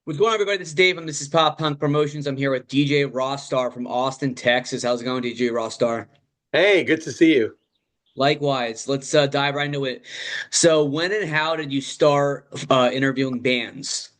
What's going on, everybody? This is Dave. This is Pop Punk Promotions. I'm here with DJ Rossstar from Austin, Texas. How's it going, DJ Rossstar? Hey, good to see you. Likewise, let's dive right into it. So, when and how did you start interviewing bands?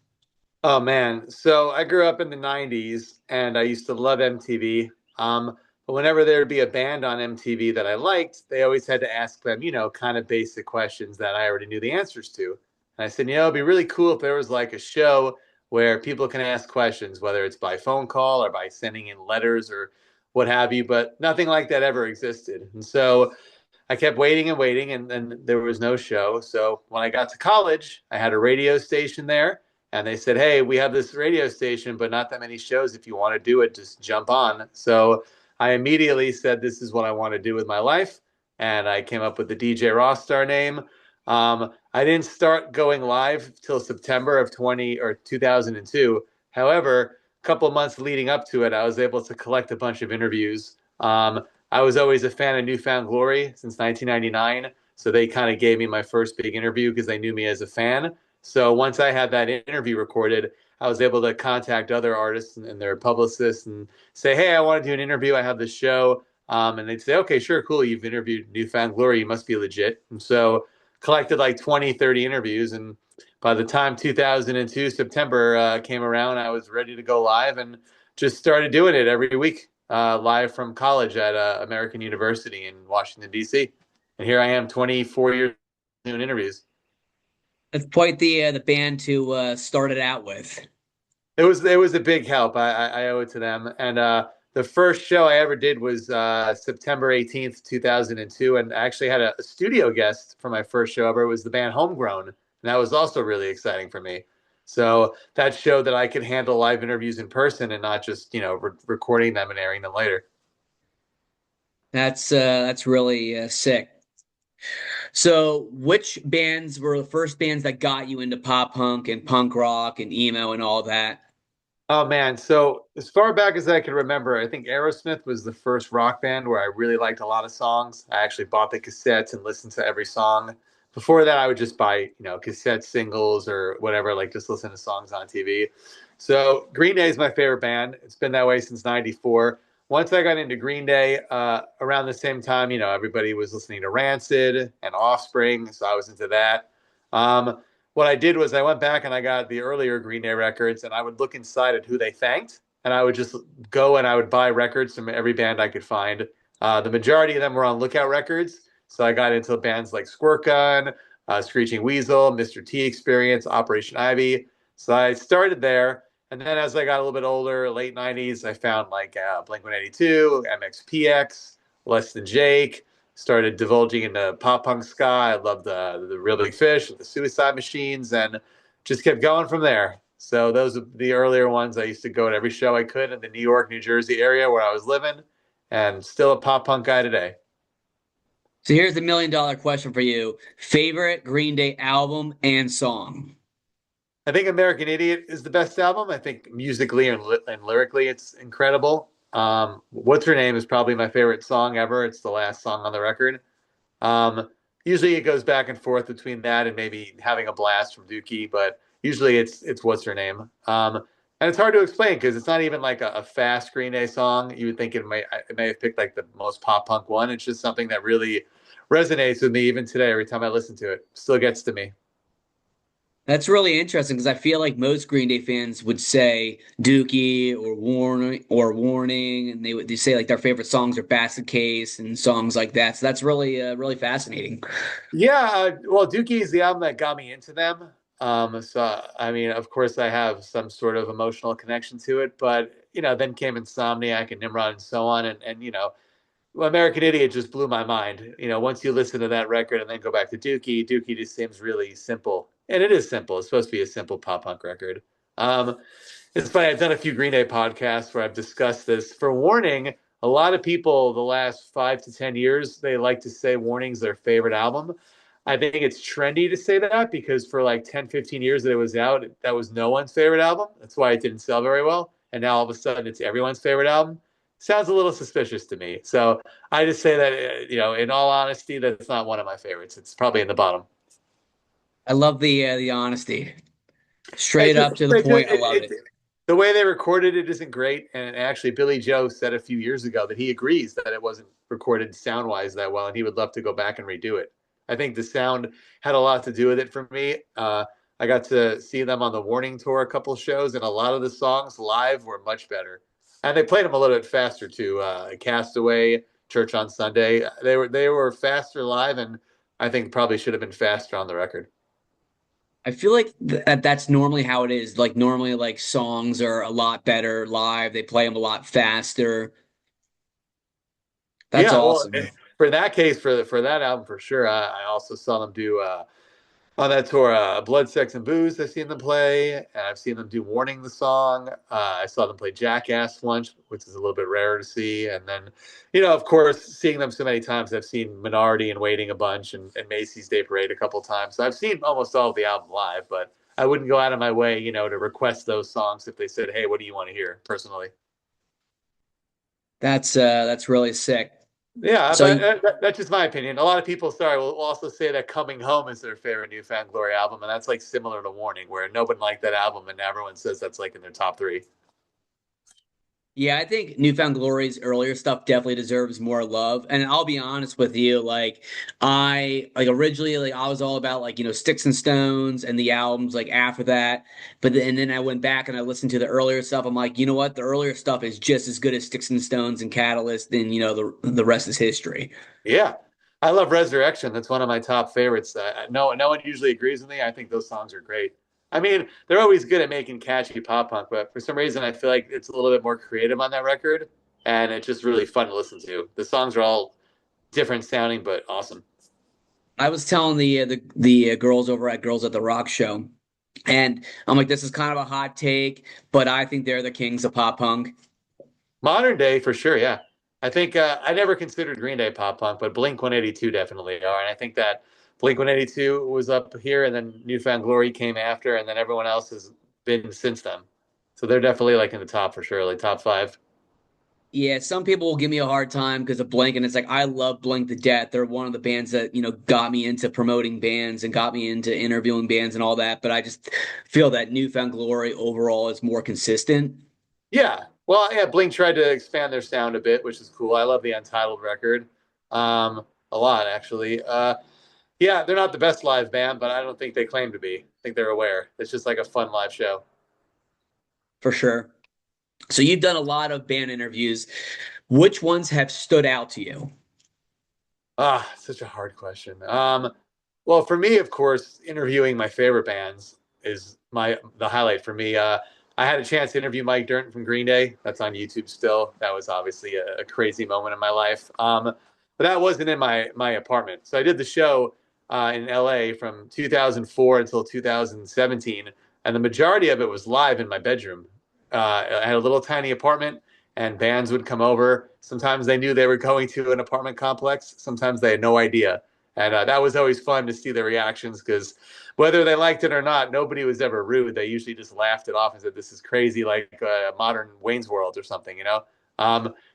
Oh man, so I grew up in the 90s and I used to love MTV. But whenever there'd be a band on MTV that I liked, they always had to ask them, kind of basic questions that I already knew the answers to. And I said, it'd be really cool if there was like a show where people can ask questions, whether it's by phone call or by sending in letters or what have you, but nothing like that ever existed. And so I kept waiting and waiting, and there was no show. So when I got to college, I had a radio station there, and they said, "Hey, we have this radio station, but not that many shows. If you want to do it, just jump on." So I immediately said, "This is what I want to do with my life," and I came up with the DJ Rossstar name. I didn't start going live till September of 2002. However, a couple of months leading up to it, I was able to collect a bunch of interviews. I was always a fan of New Found Glory since 1999. So they kind of gave me my first big interview because they knew me as a fan. So once I had that interview recorded, I was able to contact other artists and their publicists and say, "Hey, I want to do an interview. I have this show." And they'd say, "Okay, sure, cool. You've interviewed New Found Glory. You must be legit." And so collected like 20, 30 interviews. And by the time 2002 September came around, I was ready to go live and just started doing it every week live from college at American University in Washington, D.C. And here I am 24 years doing interviews. That's quite the band to start it out with. It was a big help. I owe it to them. And the first show I ever did was September 18th, 2002. And I actually had a studio guest for my first show ever. It was the band Homegrown. And that was also really exciting for me. So that showed that I could handle live interviews in person and not just, recording them and airing them later. That's really sick. So, which bands were the first bands that got you into pop punk and punk rock and emo and all that? Oh man, so as far back as I can remember, I think Aerosmith was the first rock band where I really liked a lot of songs. I actually bought the cassettes and listened to every song. Before that, I would just buy, cassette singles or whatever, like just listen to songs on TV. So Green Day is my favorite band. It's been that way since '94. Once I got into Green Day, around the same time, everybody was listening to Rancid and Offspring, so I was into that. Um, what I did was I went back and I got the earlier Green Day records and I would look inside at who they thanked. And I would just go and I would buy records from every band I could find. The majority of them were on Lookout Records. So I got into bands like Squirt Gun, Screeching Weasel, Mr. T Experience, Operation Ivy. So I started there. And then as I got a little bit older, late 90s, I found like Blink 182, MXPX, Less Than Jake, started divulging into pop punk ska. I loved the Real Big Fish, the Suicide Machines, and just kept going from there. So those are the earlier ones. I used to go to every show I could in the New York, New Jersey area where I was living, and still a pop punk guy today. So here's the $1 million question for you. Favorite Green Day album and song? I think American Idiot is the best album. I think musically and lyrically, it's incredible. What's Her Name is probably my favorite song ever. It's the last song on the record. Um, Usually it goes back and forth between that and maybe having a blast from Dookie, but usually it's What's Her Name. And it's hard to explain because it's not even like a fast Green Day song. You would think it may have picked like the most pop punk one. It's just something that really resonates with me even today. Every time I listen to it, still gets to me. That's really interesting because I feel like most Green Day fans would say Dookie or Warning, and they say like their favorite songs are Basket Case and songs like that. So that's really fascinating. Yeah, well, Dookie is the album that got me into them. So I mean, of course, I have some sort of emotional connection to it, but then came Insomniac and Nimrod and so on, and well, American Idiot just blew my mind. Once you listen to that record and then go back to Dookie, Dookie just seems really simple, and it is simple. It's supposed to be a simple pop punk record. Um, it's funny. I've done a few Green Day podcasts where I've discussed this. For Warning, a lot of people the last 5 to 10 years they like to say Warning's their favorite album. I think it's trendy to say that because for like 10, 15 years that it was out, that was no one's favorite album. That's why it didn't sell very well. And now all of a sudden it's everyone's favorite album. Sounds a little suspicious to me. So I just say that, in all honesty, that's not one of my favorites. It's probably in the bottom. I love the honesty. Straight up to the point. I love it. The way they recorded it isn't great. And actually, Billy Joe said a few years ago that he agrees that it wasn't recorded sound wise that well, and he would love to go back and redo it. I think the sound had a lot to do with it for me. I got to see them on the Warning Tour a couple of shows, and a lot of the songs live were much better. And they played them a little bit faster too. Castaway, Church on Sunday, they were faster live, and I think probably should have been faster on the record. I feel like that's normally how it is. Like normally, like songs are a lot better live. They play them a lot faster. That's Yeah, well, awesome. for that case, for that album for sure. I also saw them do on that tour, Blood, Sex, and Booze. I've seen them play, and I've seen them do "Warning" the song. I saw them play "Jackass" once, which is a little bit rare to see. And then, of course, seeing them so many times, I've seen Minority and Waiting a bunch, and Macy's Day Parade a couple times. So I've seen almost all of the album live, but I wouldn't go out of my way, to request those songs if they said, "Hey, what do you want to hear?" Personally. That's really sick. Yeah, So but that's just my opinion. A lot of people, sorry, will also say that "Coming Home" is their favorite New Found Glory album, and that's like similar to "Warning," where no one liked that album, and everyone says that's like in their top three. yeah, I think Newfound Glory's earlier stuff definitely deserves more love. And I'll be honest with you, like I like originally like I was all about like, Sticks and Stones and the albums like after that. And then I went back and I listened to the earlier stuff. I'm like, you know what? The earlier stuff is just as good as Sticks and Stones and Catalyst, and the rest is history. Yeah, I love "Resurrection." That's one of my top favorites. No one usually agrees with me. I think those songs are great. I mean, they're always good at making catchy pop punk, but for some reason, I feel like it's a little bit more creative on that record, and it's just really fun to listen to. The songs are all different sounding, but awesome. I was telling the girls over at Girls at the Rock show, and I'm like, this is kind of a hot take, but I think they're the kings of pop punk. Modern day, for sure, yeah. I think I never considered Green Day pop punk, but Blink 182 definitely are. And I think that Blink 182 was up here, and then Newfound Glory came after, and then everyone else has been since then. So they're definitely like in the top for sure, like top five. Yeah, some people will give me a hard time because of Blink, and it's like I love Blink to death. They're one of the bands that, got me into promoting bands and got me into interviewing bands and all that. But I just feel that Newfound Glory overall is more consistent. Yeah. Well, yeah, Blink tried to expand their sound a bit, which is cool. I love the Untitled record a lot, actually. Yeah, they're not the best live band, but I don't think they claim to be. I think they're aware. It's just like a fun live show. For sure. So you've done a lot of band interviews. Which ones have stood out to you? Ah, such a hard question. Well, for me, of course, interviewing my favorite bands is the highlight for me. I had a chance to interview Mike Dirnt from Green Day. That's on YouTube still. That was obviously a crazy moment in my life. But that wasn't in my apartment. So I did the show in LA from 2004 until 2017, and the majority of it was live in my bedroom. I had a little tiny apartment, and bands would come over. Sometimes they knew they were going to an apartment complex. Sometimes they had no idea. And that was always fun to see their reactions because whether they liked it or not, nobody was ever rude. They usually just laughed it off and said, "This is crazy, like a modern Wayne's World or something."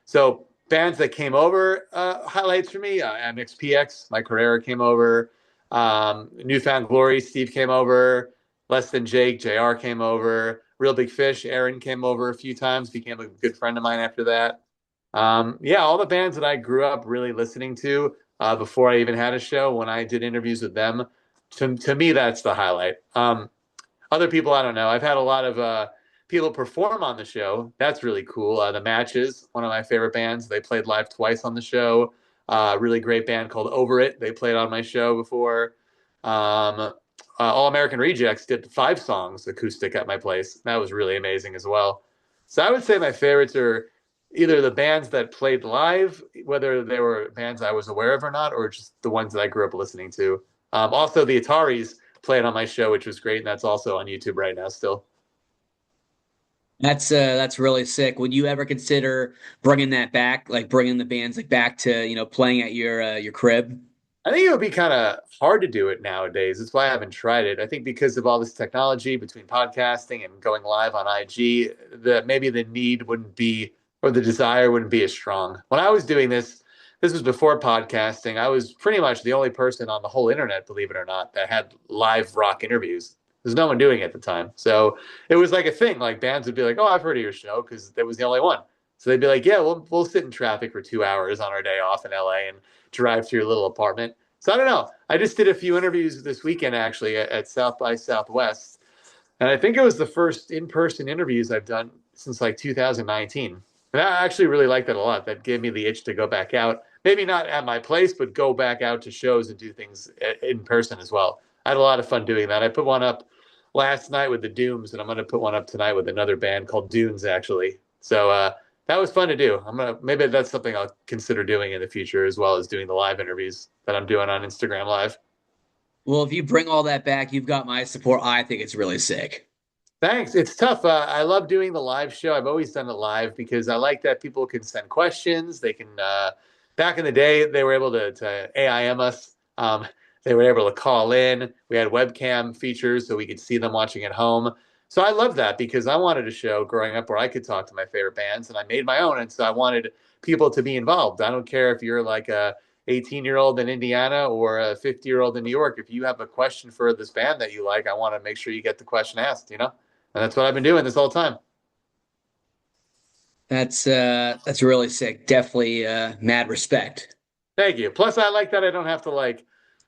So bands that came over, highlights for me, MXPX, Mike Herrera came over, Newfound Glory, Steve came over, Less Than Jake, JR came over, Real Big Fish, Aaron came over a few times, became a good friend of mine after that. Yeah, all the bands that I grew up really listening to before I even had a show, when I did interviews with them, to me, that's the highlight. Other people, I don't know. I've had a lot of people perform on the show. That's really cool. The Matches, one of my favorite bands. They played live twice on the show. Really great band called Over It. They played on my show before. All American Rejects did 5 songs acoustic at my place. That was really amazing as well. So I would say my favorites are either the bands that played live, whether they were bands I was aware of or not, or just the ones that I grew up listening to. Also, the Ataris played on my show, which was great, and that's also on YouTube right now still. That's really sick. Would you ever consider bringing that back, like bringing the bands like back to, playing at your crib? I think it would be kind of hard to do it nowadays. That's why I haven't tried it. I think because of all this technology between podcasting and going live on IG, that maybe the need wouldn't be, or the desire wouldn't be as strong. When I was doing this was before podcasting. I was pretty much the only person on the whole internet, believe it or not, that had live rock interviews. There's no one doing it at the time. So it was like a thing. Like bands would be like, "Oh, I've heard of your show," because it was the only one. So they'd be like, "Yeah, we'll sit in traffic for 2 hours on our day off in LA and drive to your little apartment." So I don't know. I just did a few interviews this weekend actually at South by Southwest, and I think it was the first in-person interviews I've done since like 2019. And I actually really liked that a lot. That gave me the itch to go back out. Maybe not at my place, but go back out to shows and do things in person as well. I had a lot of fun doing that. I put one up last night with the Dooms, and I'm going to put one up tonight with another band called Dunes, actually. So that was fun to do. Maybe that's something I'll consider doing in the future, as well as doing the live interviews that I'm doing on Instagram Live. Well, if you bring all that back, you've got my support. I think it's really sick. Thanks. It's tough. I love doing the live show. I've always done it live because I like that people can send questions. They can, back in the day, they were able to AIM us. They were able to call in. We had webcam features so we could see them watching at home. So I love that because I wanted a show growing up where I could talk to my favorite bands and I made my own. And so I wanted people to be involved. I don't care if you're like a 18-year-old in Indiana or a 50-year-old in New York. If you have a question for this band that you like, I want to make sure you get the question asked, you know? And that's what I've been doing this whole time. That's really sick. Definitely mad respect. Thank you. Plus, I like that I don't have to like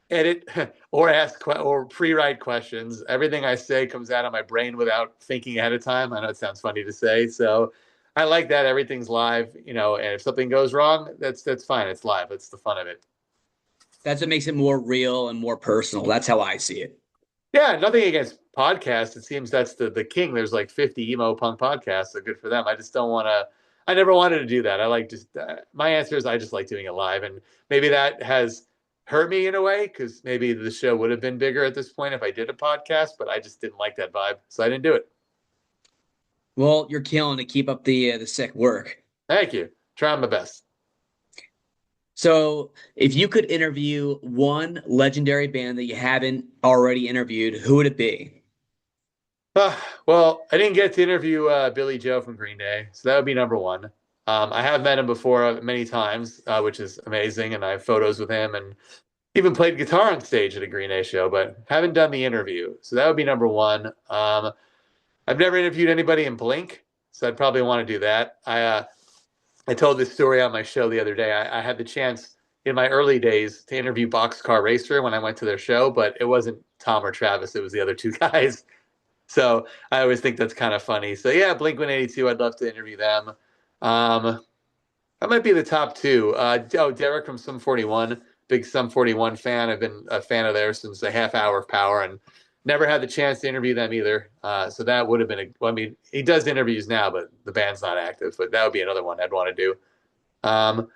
edit or or pre-write questions. Everything I say comes out of my brain without thinking ahead of time. I know it sounds funny to say, so I like that everything's live. And if something goes wrong, that's fine. It's live. That's the fun of it. That's what makes it more real and more personal. That's how I see it. Yeah, nothing against podcasts. It seems that's the king. There's like 50 emo punk podcasts, so good for them. I just don't want to. I never wanted to do that. I like just my answer is I just like doing it live, and maybe that has hurt me in a way because maybe the show would have been bigger at this point if I did a podcast, but I just didn't like that vibe, so I didn't do it. Well, you're killing to keep up the sick work. Thank you. Trying my best. So, if you could interview one legendary band that you haven't already interviewed, who would it be? Uh, well, I didn't get to interview Billy Joe from Green Day, so that would be number one. I have met him before many times, which is amazing, and I have photos with him and even played guitar on stage at a Green Day show, but haven't done the interview. So that would be number one. I've never interviewed anybody in Blink, so I'd probably want to do that. I told this story on my show the other day. I had the chance in my early days to interview Boxcar Racer when I went to their show, but it wasn't Tom or Travis. It was the other two guys. So I always think that's kind of funny. So yeah, Blink 182, I'd love to interview them. Um, that might be the top two. Derek from Sum 41, big Sum 41 fan. I've been a fan of theirs since a half hour of Power and never had the chance to interview them either. So that would have been well, I mean, he does interviews now, but the band's not active. But that would be another one I'd want to do. Um,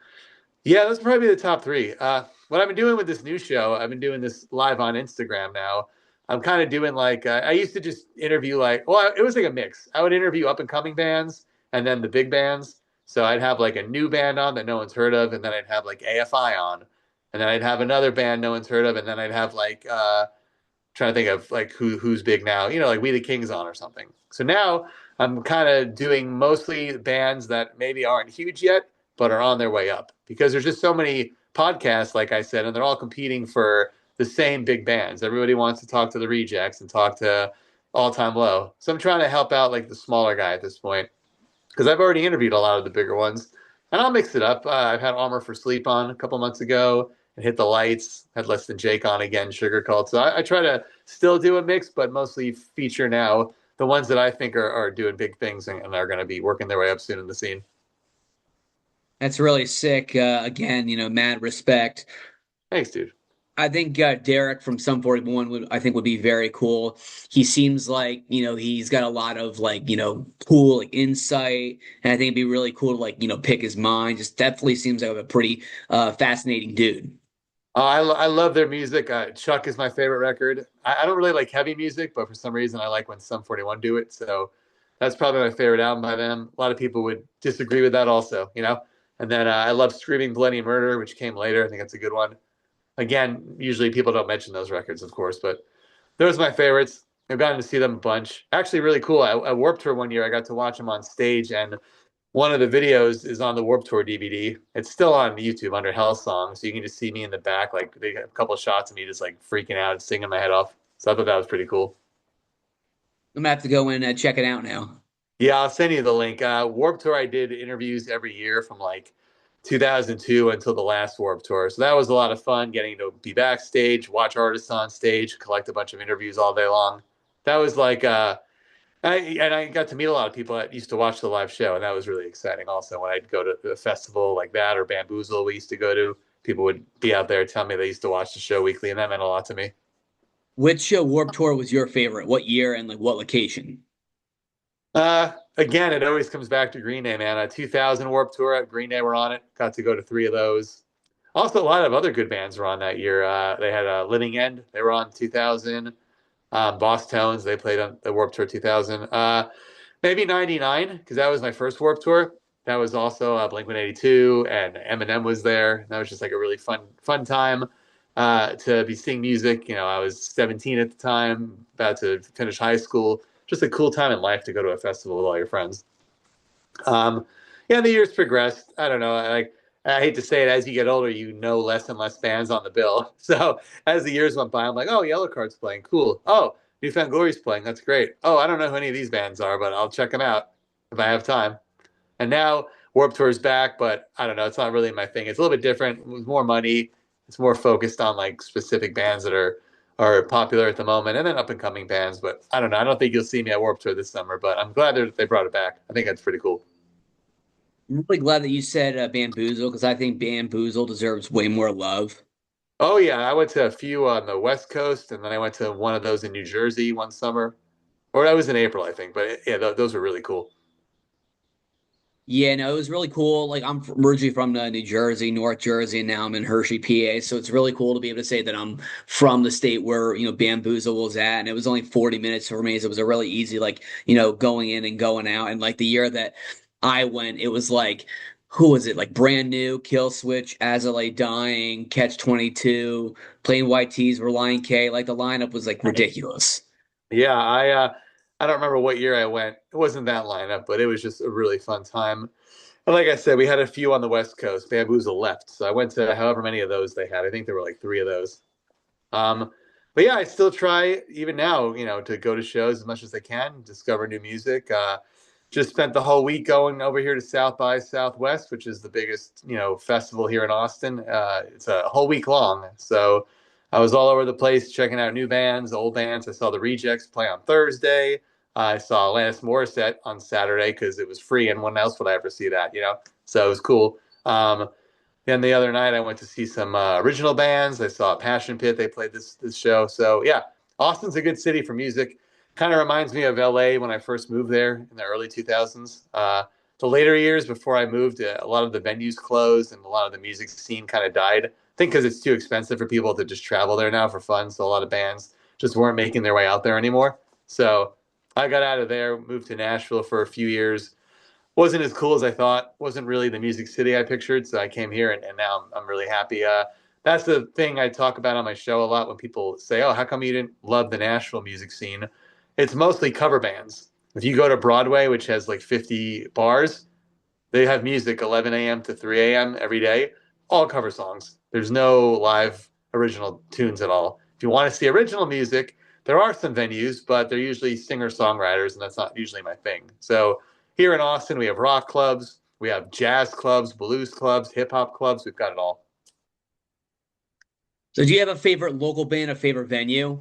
yeah, those would probably be the top three. What I've been doing with this new show, I've been doing this live on Instagram now. I'm kind of doing like I used to just interview it was like a mix. I would interview up and coming bands and then the big bands. So I'd have like a new band on that no one's heard of, and then I'd have like AFI on, and then I'd have another band no one's heard of, and then I'd have like trying to think of like who's big now, like We the Kings on or something. So now I'm kind of doing mostly bands that maybe aren't huge yet, but are on their way up because there's just so many podcasts, like I said, and they're all competing for the same big bands. Everybody wants to talk to the Rejects and talk to All Time Low. So I'm trying to help out like the smaller guy at this point because I've already interviewed a lot of the bigger ones, and I'll mix it up. I've had Armor for Sleep on a couple months ago and Hit the Lights. Had Less Than Jake on again, Sugar Cult. So I try to still do a mix, but mostly feature now the ones that I think are doing big things and are going to be working their way up soon in the scene. That's really sick. Again, mad respect. Thanks, dude. I think Derek from Sum 41 would be very cool. He seems like, he's got a lot of like, cool like insight. And I think it'd be really cool to like, pick his mind. Just definitely seems like a pretty fascinating dude. I love their music. Chuck is my favorite record. I don't really like heavy music, but for some reason I like when Sum 41 do it. So that's probably my favorite album by them. A lot of people would disagree with that also. And then I love Screaming Bloody Murder, which came later. I think that's a good one. Again, usually people don't mention those records, of course, but those are my favorites. I've gotten to see them a bunch. Actually, really cool. I Warped Tour one year. I got to watch them on stage, and one of the videos is on the Warped Tour DVD. It's still on YouTube under Hell Song, so you can just see me in the back. Like they have a couple of shots of me just like freaking out and singing my head off. So I thought that was pretty cool. I'm gonna have to go in and check it out now. Yeah, I'll send you the link. Warp Tour, I did interviews every year from like 2002 until the last Warp Tour. So that was a lot of fun getting to be backstage, watch artists on stage, collect a bunch of interviews all day long. That was like, I got to meet a lot of people that used to watch the live show, and that was really exciting. Also, when I'd go to a festival like that or Bamboozle, we used to go to, people would be out there telling me they used to watch the show weekly, and that meant a lot to me. Which Warp Tour was your favorite? What year and like what location? Again, it always comes back to Green Day, man. A 2000 Warp Tour, Green Day were on it. Got to go to three of those. Also, a lot of other good bands were on that year. They had Living End. They were on 2000. Boss Tones. They played on the Warp Tour 2000. Maybe 99 because that was my first Warp Tour. That was also Blink 182 and Eminem was there. That was just like a really fun time to be seeing music. You know, I was 17 at the time, about to finish high school. Just a cool time in life to go to a festival with all your friends. Um, yeah, the years progressed. I don't know. I hate to say it, as you get older, you know less and less bands on the bill. So as the years went by, I'm like, oh, Yellowcard's playing, cool. Oh, New Found Glory's playing, that's great. Oh, I don't know who any of these bands are, but I'll check them out if I have time. And now Warped Tour's back, but I don't know, it's not really my thing. It's a little bit different. With more money, it's more focused on like specific bands that are popular at the moment, and then up and coming bands. But I don't know. I don't think you'll see me at Warped Tour this summer, but I'm glad that they brought it back. I think that's pretty cool. I'm really glad that you said Bamboozle because I think Bamboozle deserves way more love. Oh yeah, I went to a few on the West Coast, and then I went to one of those in New Jersey one summer, or that was in April, I think. But yeah, those were really cool. Yeah, no, it was really cool. Like originally from New Jersey, North Jersey, and now I'm in Hershey, PA. So it's really cool to be able to say that I'm from the state where, Bamboozle was at. And it was only 40 minutes for me. So it was a really easy, like, going in and going out. And like the year that I went, it was like, who was it? Like Brand New, Kill Switch, As I Lay Dying, Catch 22, Plain White Tees, Reliant K. Like the lineup was like ridiculous. Yeah, I don't remember what year I went. It wasn't that lineup, but it was just a really fun time. And like I said, we had a few on the West Coast. Bamboozle left, so I went to however many of those they had. I think there were like three of those. Um, but yeah, I still try even now, to go to shows as much as I can, discover new music. Just spent the whole week going over here to South by Southwest, which is the biggest, festival here in Austin. It's a whole week long. So I was all over the place checking out new bands, old bands. I saw the Rejects play on Thursday. I saw Alanis Morissette on Saturday because it was free, and when else would I ever see that? So it was cool. Then the other night I went to see some original bands. I saw Passion Pit. They played this show. So yeah, Austin's a good city for music. Kind of reminds me of LA when I first moved there in the early 2000s. The later years before I moved, a lot of the venues closed and a lot of the music scene kind of died. I think because it's too expensive for people to just travel there now for fun. So a lot of bands just weren't making their way out there anymore. So I got out of there, moved to Nashville for a few years. Wasn't as cool as I thought. Wasn't really the music city I pictured. So I came here, and now I'm really happy. That's the thing I talk about on my show a lot when people say, "Oh, how come you didn't love the Nashville music scene?" It's mostly cover bands. If you go to Broadway, which has like 50 bars, they have music 11 a.m. to 3 a.m. every day, all cover songs. There's no live original tunes at all. If you want to see original music, there are some venues, but they're usually singer songwriters, and that's not usually my thing. So here in Austin, we have rock clubs, we have jazz clubs, blues clubs, hip hop clubs. We've got it all. So do you have a favorite local band, a favorite venue?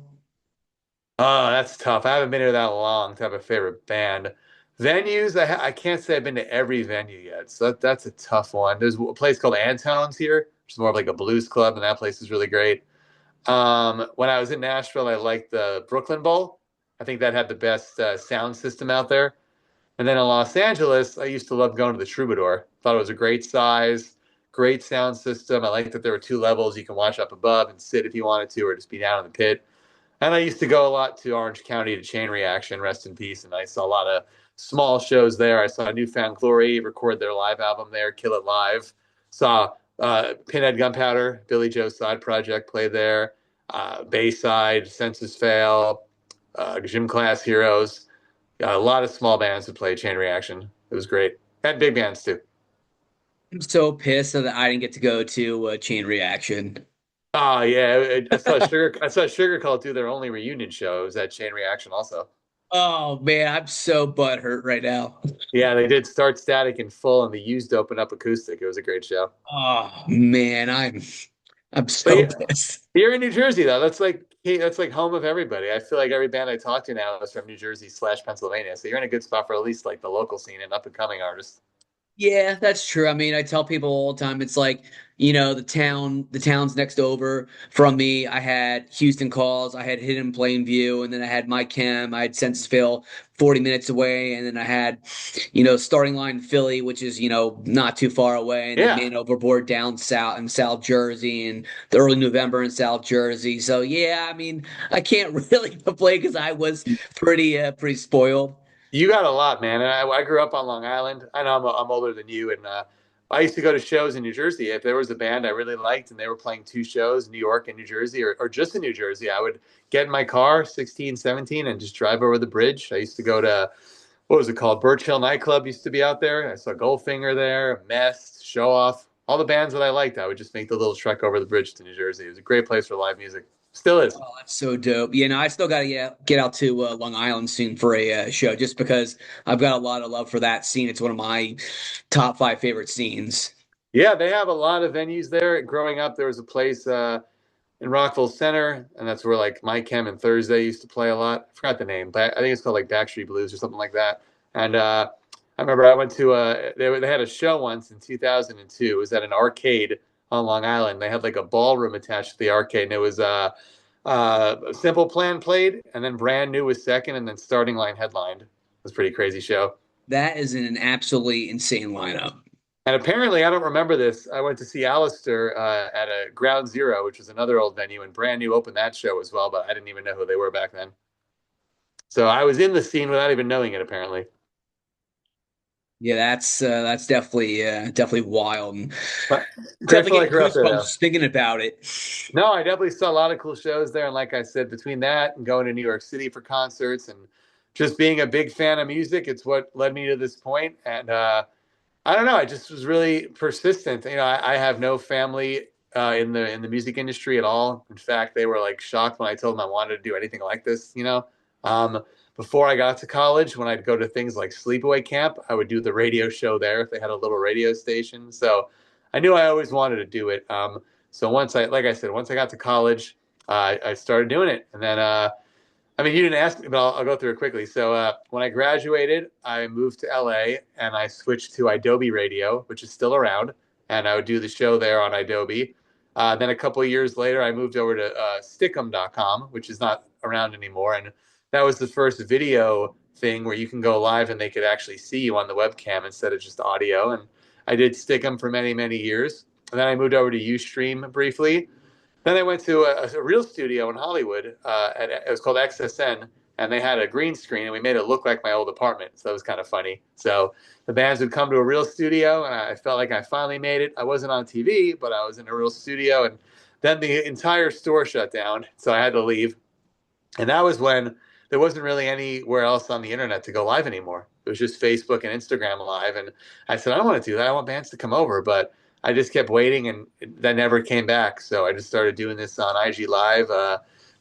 Oh, that's tough. I haven't been here that long to have a favorite band. Venues, I can't say I've been to every venue yet, so that's a tough one. There's a place called Antone's here, which is more of like a blues club, and that place is really great. When I was in Nashville, I liked the Brooklyn Bowl. I think that had the best sound system out there. And then in Los Angeles, I used to love going to the Troubadour. Thought it was a great size, great sound system. I liked that there were two levels. You can watch up above and sit if you wanted to, or just be down in the pit. And I used to go a lot to Orange County to Chain Reaction, rest in peace. And I saw a lot of small shows there. I saw New Found Glory record their live album there, Kill It Live. Saw Pinhead Gunpowder, Billy Joe's side project played there. Bayside, Census Fail, Gym Class Heroes. A lot of small bands who played Chain Reaction. It was great. And big bands too. I'm so pissed that I didn't get to go to Chain Reaction. Oh yeah, I saw Sugar Cult do their only reunion show. It was at Chain Reaction also. Oh man, I'm so butthurt right now. Yeah, they did Start Static in full, and they used Open Up Acoustic. It was a great show. Oh man, I'm But so pissed. you're in New Jersey though. That's like home of everybody. I feel like every band I talk to now is from New Jersey / Pennsylvania. So you're in a good spot for at least like the local scene and up and coming artists. Yeah, that's true. I mean, I tell people all the time, it's like, the towns next over from me. I had Houston Calls, I had Hidden Plainview, and then I had My Chem, I had Censusville 40 minutes away, and then I had, Starting Line Philly, which is, not too far away, and then Yeah. Man Overboard down south in South Jersey, and the early November in South Jersey. So yeah, I mean, I can't really complain because I was pretty spoiled. You got a lot, man. And I grew up on Long Island. I know I'm older than you, and I used to go to shows in New Jersey. If there was a band I really liked and they were playing two shows, New York and New Jersey, or just in New Jersey, I would get in my car, 16, 17, and just drive over the bridge. I used to go to, what was it called? Birch Hill nightclub used to be out there. I saw Goldfinger there, Mess, Show Off, all the bands that I liked. I would just make the little trek over the bridge to New Jersey. It was a great place for live music. Still is. Oh, that's so dope. Yeah, no, I still got to get out to Long Island soon for a show just because I've got a lot of love for that scene. It's one of my top five favorite scenes. Yeah, they have a lot of venues there. Growing up, there was a place in Rockville Center, and that's where like My Chem and Thursday used to play a lot. I forgot the name, but I think it's called like Backstreet Blues or something like that. And I remember I went to they had a show once in 2002. It was at an arcade on Long Island. They had like a ballroom attached to the arcade, and it was Simple Plan played, and then Brand New was second, and then Starting Line headlined. It was a pretty crazy show. That is an absolutely insane lineup. And apparently, I don't remember this. I went to see Alistair at a Ground Zero, which was another old venue, and Brand New opened that show as well, but I didn't even know who they were back then. So I was in the scene without even knowing it, apparently. Yeah, that's definitely wild and But definitely grateful I getting grew up there, though. goosebumps thinking about it. No, I definitely saw a lot of cool shows there. And like I said, between that and going to New York City for concerts and just being a big fan of music, it's what led me to this point. And I don't know. I just was really persistent. I have no family in the music industry at all. In fact, they were like shocked when I told them I wanted to do anything like this. Um, before I got to college, when I'd go to things like sleepaway camp, I would do the radio show there if they had a little radio station. So I knew I always wanted to do it. So like I said, once I got to college, I started doing it, and then I mean, you didn't ask me, but I'll go through it quickly. So when I graduated, I moved to LA and I switched to Adobe Radio, which is still around, and I would do the show there on Adobe. Then a couple of years later, I moved over to Stickum.com, which is not around anymore, and that was the first video thing where you can go live and they could actually see you on the webcam instead of just audio. And I did Stickum for many, many years. And then I moved over to Ustream briefly, then I went to a real studio in Hollywood. It was called XSN, and they had a green screen, and we made it look like my old apartment. So that was kind of funny. So the bands would come to a real studio, and I felt like I finally made it. I wasn't on TV, but I was in a real studio. And then the entire store shut down, so I had to leave. And that was when there wasn't really anywhere else on the internet to go live anymore. It was just Facebook and Instagram live. And I said, I don't want to do that. I want bands to come over. But I just kept waiting and that never came back. So I just started doing this on IG Live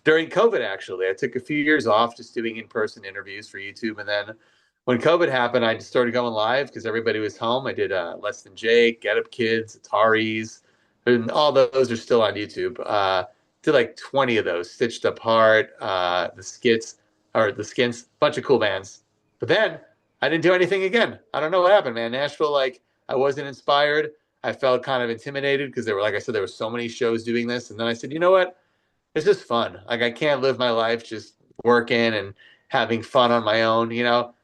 during COVID, actually. I took a few years off just doing in person interviews for YouTube. And then when COVID happened, I just started going live because everybody was home. I did Less Than Jake, Get Up Kids, Ataris, and all those are still on YouTube. Did like 20 of those, Stitched Up Heart, the Skits, or the Skins, bunch of cool bands. But then I didn't do anything again. I don't know what happened, man. Nashville, like, I wasn't inspired. I felt kind of intimidated because there were, like I said, there were so many shows doing this. And then I said, you know what? It's just fun. Like, I can't live my life just working and having fun on my own.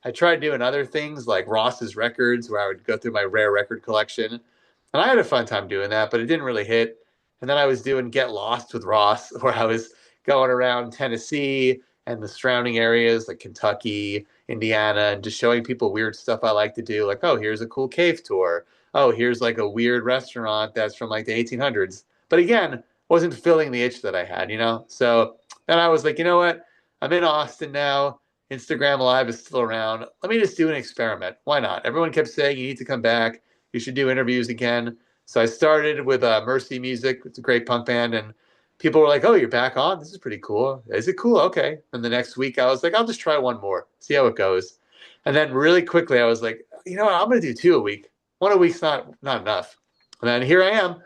I tried doing other things like Ross's records, where I would go through my rare record collection. And I had a fun time doing that, but it didn't really hit. And then I was doing Get Lost with Ross, where I was going around Tennessee and the surrounding areas like Kentucky, Indiana, and just showing people weird stuff I like to do. Like, oh, here's a cool cave tour. Oh, here's like a weird restaurant that's from like the 1800s. But again, wasn't filling the itch that I had. So then I was like, you know what? I'm in Austin now. Instagram Live is still around. Let me just do an experiment. Why not? Everyone kept saying you need to come back. You should do interviews again. So I started with Mercy Music. It's a great punk band, and people were like, "Oh, you're back on. This is pretty cool. Is it cool? Okay." And the next week, I was like, "I'll just try one more, see how it goes." And then really quickly, I was like, "You know what? I'm going to do two a week. One a week's not enough." And then here I am,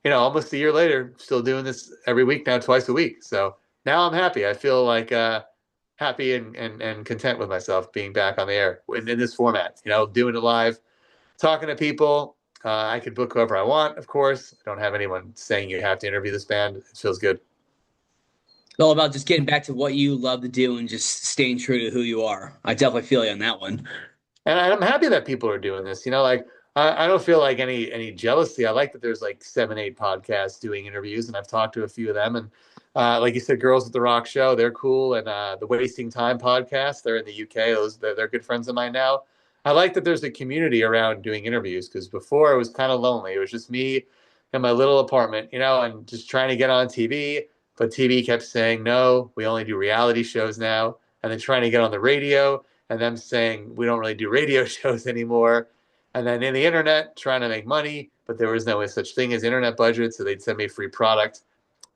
almost a year later, still doing this every week now, twice a week. So now I'm happy. I feel like happy and content with myself being back on the air in this format. Doing it live, talking to people. I could book whoever I want, of course. I don't have anyone saying you have to interview this band. It feels good. It's all about just getting back to what you love to do and just staying true to who you are. I definitely feel you on that one. And I'm happy that people are doing this. Like I don't feel like any jealousy. I like that there's like 7, 8 podcasts doing interviews, and I've talked to a few of them. And like you said, Girls at the Rock Show, they're cool. And the Wasting Time podcast, they're in the UK. They're good friends of mine now. I like that there's a community around doing interviews because before it was kind of lonely. It was just me in my little apartment, and just trying to get on TV. But TV kept saying, no, we only do reality shows now. And then trying to get on the radio and them saying, we don't really do radio shows anymore. And then in the internet, trying to make money, but there was no such thing as internet budget. So they'd send me free product.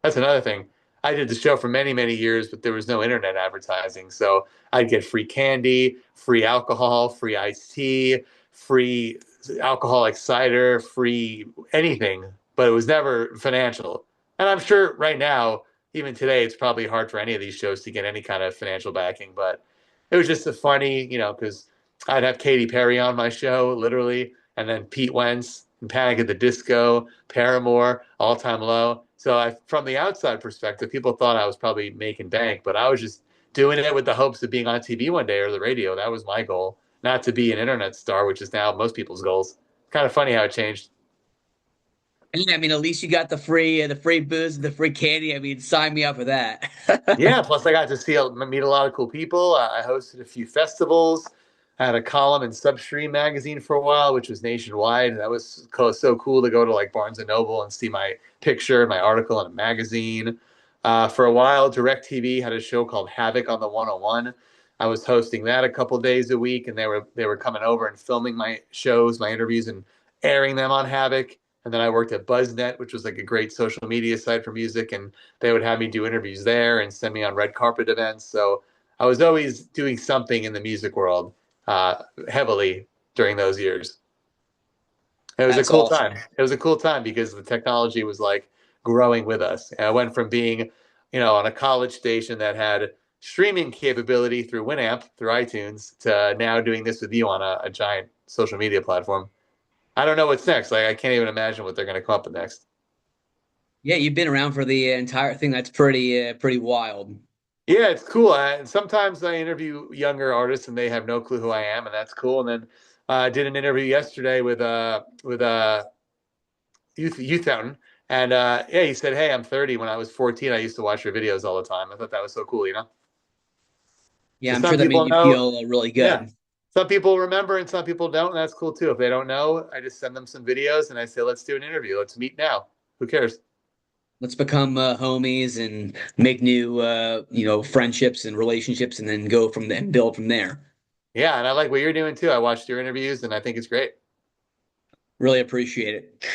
That's another thing. I did the show for many, many years, but there was no internet advertising. So I'd get free candy, free alcohol, free iced tea, free alcoholic cider, free anything, but it was never financial. And I'm sure right now, even today, it's probably hard for any of these shows to get any kind of financial backing. But it was just a funny, because I'd have Katy Perry on my show, literally, and then Pete Wentz and Panic at the Disco, Paramore, All Time Low. So from the outside perspective, people thought I was probably making bank, but I was just doing it with the hopes of being on TV one day or the radio. That was my goal, not to be an internet star, which is now most people's goals. Kind of funny how it changed. And I mean, at least you got the free booze and the free candy. I mean, sign me up for that. Yeah, plus I got to meet a lot of cool people. I hosted a few festivals. I had a column in Substream magazine for a while, which was nationwide. That was so cool to go to like Barnes and Noble and see my picture and my article in a magazine. For a while, DirecTV had a show called Havoc on the 101. I was hosting that a couple days a week, and they were coming over and filming my shows, my interviews, and airing them on Havoc. And then I worked at BuzzNet, which was like a great social media site for music, and they would have me do interviews there and send me on red carpet events. So I was always doing something in the music world heavily during those years. It was a That's cool awesome. time. It was a cool time because the technology was like growing with us. And I went from being, on a college station that had streaming capability through Winamp, through iTunes, to now doing this with you on a giant social media platform. I don't know what's next. Like I can't even imagine what they're going to come up with next. Yeah, you've been around for the entire thing. That's pretty wild. Yeah, it's cool. Sometimes I interview younger artists and they have no clue who I am, and that's cool. And then I did an interview yesterday with youth fountain, and yeah, he said, "Hey, I'm 30. When I was 14, I used to watch your videos all the time." I thought that was so cool. Yeah, Because I'm sure some that made people you know, feel really yeah, good. some people remember and some people don't, and that's cool too. If they don't know, I just send them some videos and I say, "Let's do an interview. Let's meet now." Who cares? Let's become homies and make new, friendships and relationships, and then go from there and build from there. Yeah, and I like what you're doing too. I watched your interviews and I think it's great. Really appreciate it.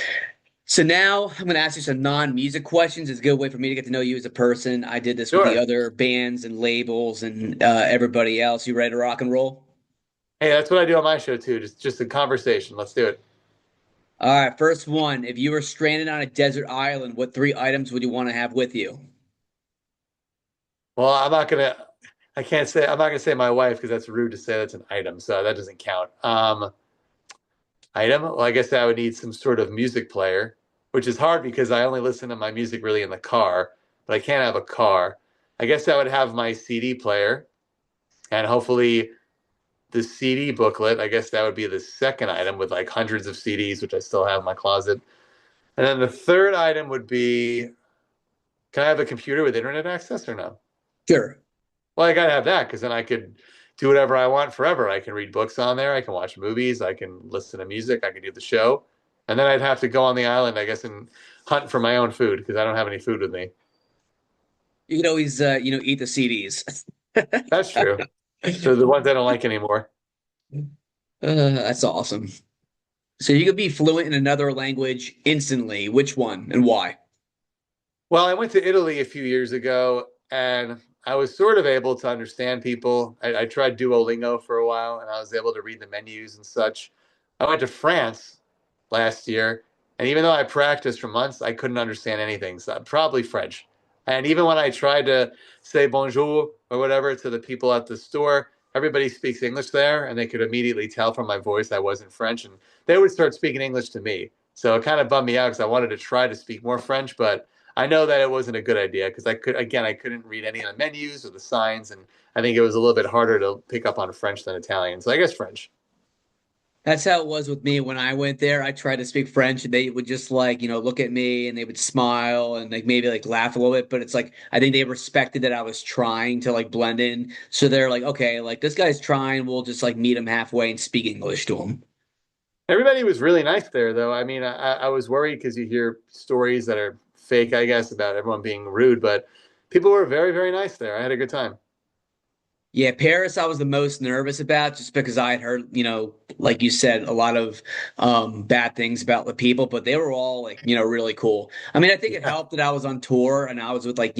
So now I'm going to ask you some non-music questions. It's a good way for me to get to know you as a person. I did this with the Sure. other bands and labels and everybody else. You ready to rock and roll? Hey, that's what I do on my show too. Just a conversation. Let's do it. All right, first one. If you were stranded on a desert island, what three items would you want to have with you? Well, I can't say. I'm not gonna say my wife because that's rude to say that's an item, so that doesn't count. Item. Well, I guess I would need some sort of music player, which is hard because I only listen to my music really in the car, but I can't have a car. I guess I would have my CD player and hopefully the CD booklet. I guess that would be the second item with like hundreds of CDs, which I still have in my closet. And then the third item would be, can I have a computer with internet access or no? Sure. Well, I gotta have that because then I could do whatever I want forever. I can read books on there. I can watch movies. I can listen to music. I can do the show. And then I'd have to go on the island, I guess, and hunt for my own food because I don't have any food with me. You could always, eat the CDs. That's true. The ones I don't like anymore. That's awesome. So you could be fluent in another language instantly. Which one and why? Well, I went to Italy a few years ago and I was sort of able to understand people. I tried Duolingo for a while and I was able to read the menus and such. I went to France last year, and even though I practiced for months, I couldn't understand anything. So probably French. And even when I tried to say bonjour or whatever to the people at the store, everybody speaks English there, and they could immediately tell from my voice I wasn't French, and they would start speaking English to me. So it kind of bummed me out because I wanted to try to speak more French, but I know that it wasn't a good idea because I couldn't read any of the menus or the signs, and I think it was a little bit harder to pick up on French than Italian. So I guess French. That's how it was with me when I went there. I tried to speak French and they would just like, look at me and they would smile and like maybe like laugh a little bit. But it's like, I think they respected that I was trying to like blend in. So they're like, okay, like this guy's trying. We'll just like meet him halfway and speak English to him. Everybody was really nice there, though. I mean, I was worried because you hear stories that are fake, I guess, about everyone being rude, but people were very, very nice there. I had a good time. Yeah, Paris, I was the most nervous about just because I had heard, like you said, a lot of bad things about the people, but they were all like, really cool. I mean, I think it Yeah. helped that I was on tour and I was with like,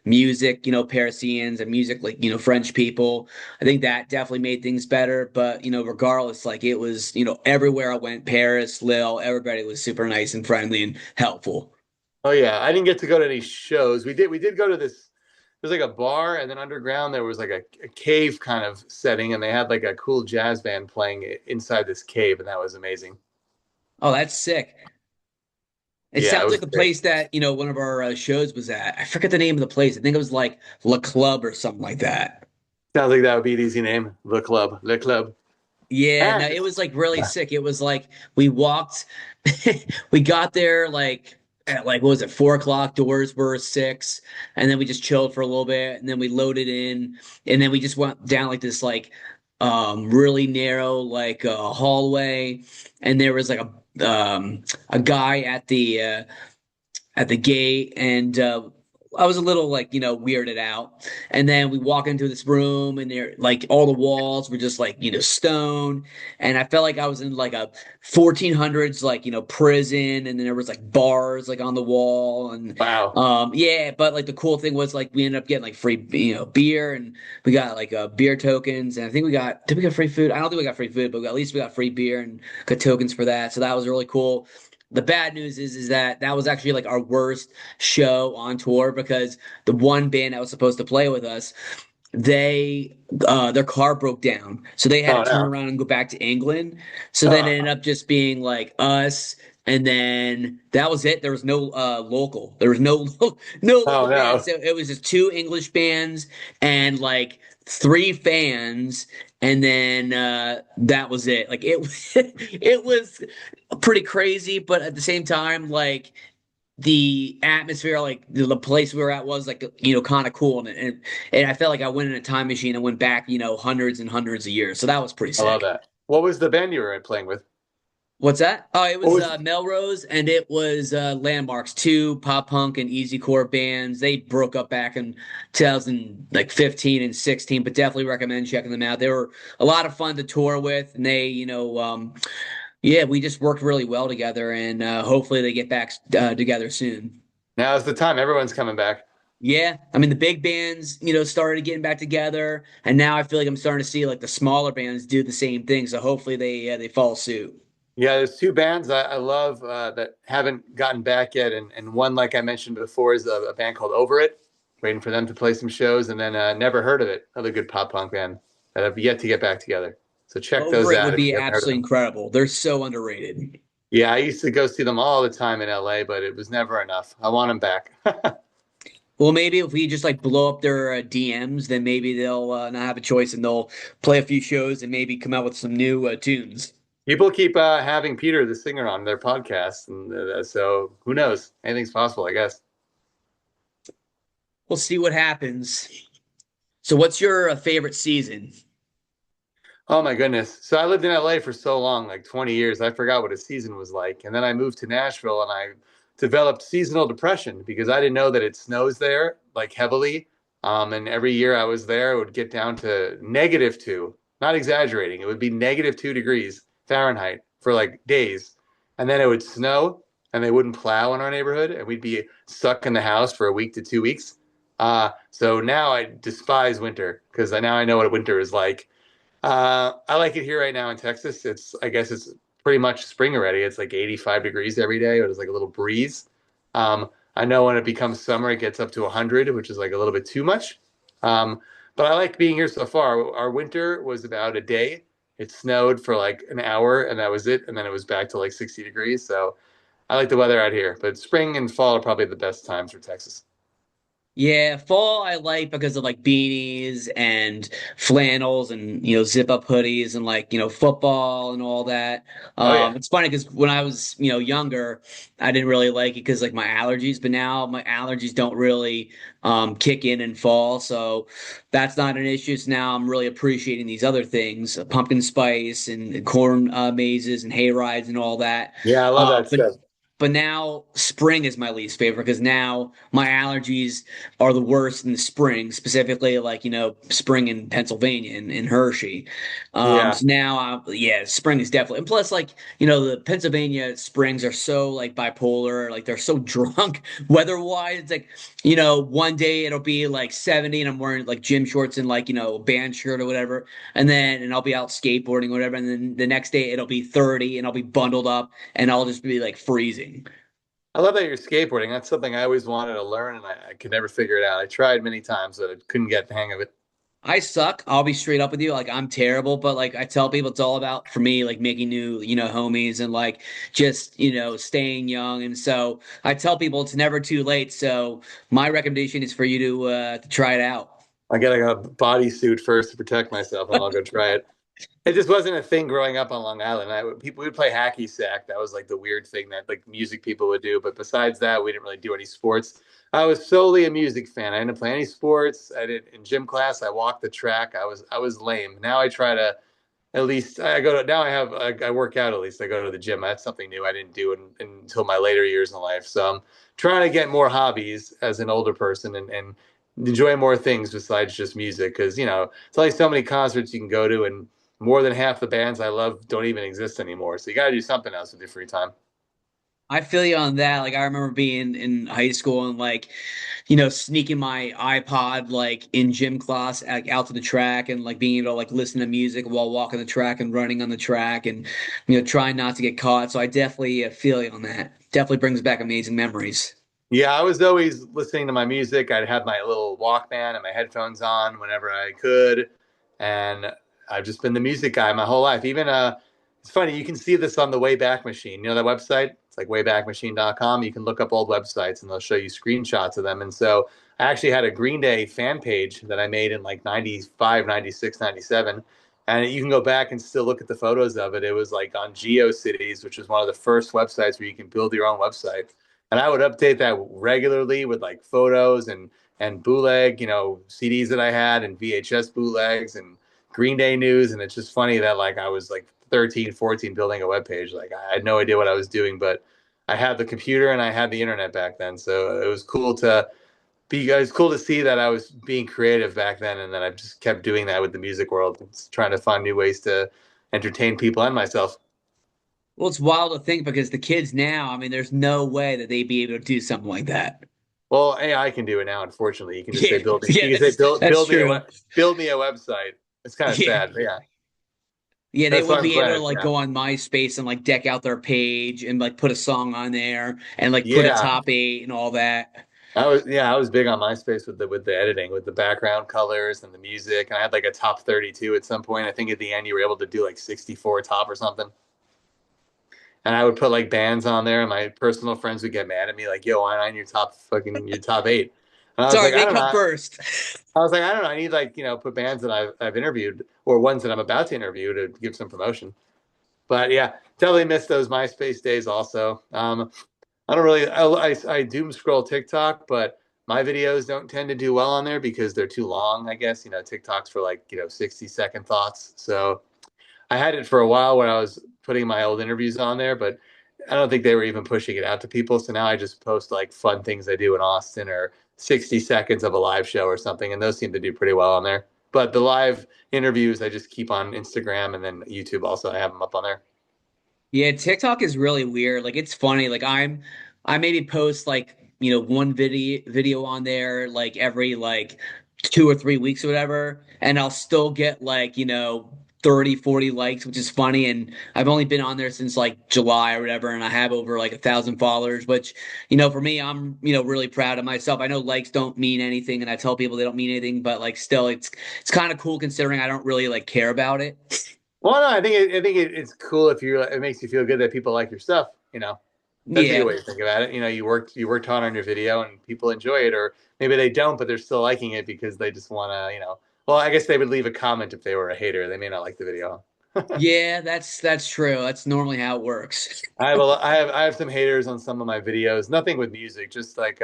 music, Parisians and music, like, French people. I think that definitely made things better. But, regardless, like it was, everywhere I went, Paris, Lille, everybody was super nice and friendly and helpful. Oh yeah, I didn't get to go to any shows. We did go to this. There's like a bar, and then underground there was like a cave kind of setting, and they had like a cool jazz band playing inside this cave, and that was amazing. Oh, that's sick. It Yeah, it sounds was like the great. place that, one of our shows was at. I forget the name of the place. I think it was like Le Club or something like that. Sounds like that would be an easy name. The club, the club. Yeah, no, And it was like really sick. It was like we walked, we got there like at like what was it, 4 o'clock, doors were 6, and then we just chilled for a little bit, and then we loaded in, and then we just went down like this like really narrow like hallway, and there was like a guy at the gate and I was a little like, weirded out. And then we walk into this room and there like all the walls were just like, stone. And I felt like I was in like a 1400s like, prison and then there was like bars like on the wall and wow. yeah, but like the cool thing was like we ended up getting like free, beer and we got like beer tokens and I think did we get free food? I don't think we got free food, but at least we got free beer and got tokens for that. So that was really cool. The bad news is that that was actually like our worst show on tour because the one band that was supposed to play with us, they their car broke down, so they had to Oh turn no. around and go back to England. So then it Oh, ended up just being like us, and then that was it. There was no local. There was no no oh local bands. no. So it was just two English bands and like three fans, and then that was it. Like it it was pretty crazy, but at the same time, like the atmosphere, like the place we were at was like kind of cool, and I felt like I went in a time machine and went back, hundreds and hundreds of years. So that was pretty I love sick. that. What was the band you were playing with? What's that? Oh, it What was was Melrose and it was Landmarks, two pop punk and easycore bands. They broke up back in 2015 and 16, but definitely recommend checking them out. They were a lot of fun to tour with, and they, yeah, we just worked really well together, and hopefully they get back together soon. Now's the time. Everyone's coming back. Yeah, I mean the big bands, started getting back together, and now I feel like I'm starting to see like the smaller bands do the same thing. So hopefully they follow suit. Yeah, there's two bands I love that haven't gotten back yet, and one, like I mentioned before, is a band called Over It. Waiting for them to play some shows, and then Never Heard of It, another good pop punk band that have yet to get back together. So check Over those it out would if be you haven't heard of absolutely them. incredible. They're so underrated. Yeah, I used to go see them all the time in LA, but it was never enough. I want them back. Well, maybe if we just like blow up their DMs, then maybe they'll not have a choice and they'll play a few shows and maybe come out with some new tunes. People keep having Peter, the singer, on their podcast, and so who knows? Anything's possible, I guess. We'll see what happens. So, what's your favorite season? Oh my goodness. So I lived in LA for so long, like 20 years, I forgot what a season was like. And then I moved to Nashville and I developed seasonal depression because I didn't know that it snows there like heavily. And every year I was there, it would get down to -2, not exaggerating. It would be -2 degrees Fahrenheit for like days. And then it would snow. and they wouldn't plow in our neighborhood, and we'd be stuck in the house for a week to 2 weeks. So now I despise winter because now I know what winter is like. I like it here right now in Texas. I guess it's pretty much spring already. It's like 85 degrees every day, or there's like a little breeze. I know when it becomes summer, it gets up to 100, which is like a little bit too much. But I like being here so far. Our winter was about a day. It snowed for like an hour, and that was it. And then it was back to like 60 degrees. So I like the weather out here. But spring and fall are probably the best times for Texas. Yeah, fall I like because of like beanies and flannels and zip up hoodies and like football and all that. Oh yeah. It's funny because when I was younger, I didn't really like it because like my allergies, but now my allergies don't really kick in fall, so that's not an issue. So now I'm really appreciating these other things, pumpkin spice and corn mazes and hay rides and all that. Yeah, I love Uh, that but stuff. but now spring is my least favorite because now my allergies are the worst in the spring, specifically like, spring in Pennsylvania in Hershey. Yeah. So now, yeah, spring is definitely, and plus like, the Pennsylvania springs are so like bipolar, like they're so drunk weather-wise. It's like, one day it'll be like 70 and I'm wearing like gym shorts and like, a band shirt or whatever. And I'll be out skateboarding or whatever. And then the next day it'll be 30 and I'll be bundled up and I'll just be like freezing. I love that you're skateboarding. That's something I always wanted to learn, and I could never figure it out. I tried many times, but I couldn't get the hang of it. I suck. I'll be straight up with you. Like I'm terrible, but like I tell people it's all about for me like making new, homies and like just, staying young. And so I tell people it's never too late. So my recommendation is for you to try it out. I got a bodysuit first to protect myself, and I'll go try it. It just wasn't a thing growing up on Long Island. People would play hacky sack. That was like the weird thing that like music people would do. But besides that, we didn't really do any sports. I was solely a music fan. I didn't play any sports. I did in gym class. I walked the track. I was lame. Now I try to at least I go to now I work out at least. I go to the gym. That's something new I didn't do until my later years in life. So I'm trying to get more hobbies as an older person and enjoy more things besides just music because it's only so many concerts you can go to and more than half the bands I love don't even exist anymore. So you got to do something else with your free time. I feel you on that. Like I remember being in high school and like, sneaking my iPod like in gym class like out to the track and like being able to like listen to music while walking the track and running on the track and trying not to get caught. So I definitely feel you on that. Definitely brings back amazing memories. Yeah, I was always listening to my music. I'd have my little Walkman and my headphones on whenever I could, and I've just been the music guy my whole life. Even it's funny, you can see this on the Wayback Machine. You know that website? It's like waybackmachine.com. You can look up old websites and they'll show you screenshots of them. And so I actually had a Green Day fan page that I made in like 95, 96, 97. And you can go back and still look at the photos of it. It was like on GeoCities, which is one of the first websites where you can build your own website, and I would update that regularly with like photos and bootleg, CDs that I had and VHS bootlegs and Green Day news. And it's just funny that like I was like 13, 14 building a web page. Like I had no idea what I was doing, but I had the computer and I had the internet back then. So it was cool to it's cool to see that I was being creative back then, and then I just kept doing that with the music world, trying to find new ways to entertain people and myself. Well, it's wild to think because the kids now, I mean, there's no way that they'd be able to do something like that. Well, AI can do it now. Unfortunately, you can just say Yeah, build me. yeah, You can say that's true. build me a website. It's kind of Yeah. sad, but yeah, Yeah, they that's why wouldn't I'm be able to glad. like Yeah, go on MySpace and like deck out their page and like put a song on there and like put a yeah. top eight and all that. I was big on MySpace with the editing, with the background colors and the music, and I had like a top 32 at some point. I think at the end you were able to do like 64 top or something. And I would put like bands on there, and my personal friends would get mad at me, like, "Yo, why not your top eight?" And I was Sorry, like, "I they don't come know." first. I was like, "I don't know. I need like put bands that I've interviewed or ones that I'm about to interview to give some promotion." But yeah, definitely miss those MySpace days. Also, I don't really. I doom scroll TikTok, but my videos don't tend to do well on there because they're too long. I guess TikToks for like 60-second thoughts. So I had it for a while when I was putting my old interviews on there, but I don't think they were even pushing it out to people. So now I just post like fun things I do in Austin or 60 seconds of a live show or something, and those seem to do pretty well on there. But the live interviews I just keep on Instagram and then YouTube also. I have them up on there. Yeah, TikTok is really weird. Like it's funny. I maybe post like, one video on there like every like 2 or 3 weeks or whatever, and I'll still get like, 30, 40 likes, which is funny. And I've only been on there since like July or whatever, and I have over like 1,000 followers, which, for me, I'm, really proud of myself. I know likes don't mean anything, and I tell people they don't mean anything, but like still it's kind of cool considering I don't really like care about it. Well, no, it's cool if you it makes you feel good that people like your stuff. That's a good Yeah. way to think about it. You worked hard on your video and people enjoy it, or maybe they don't, but they're still liking it because they just want to. Well, I guess they would leave a comment if they were a hater. They may not like the video. Yeah, that's true. That's normally how it works. I have some haters on some of my videos. Nothing with music, just like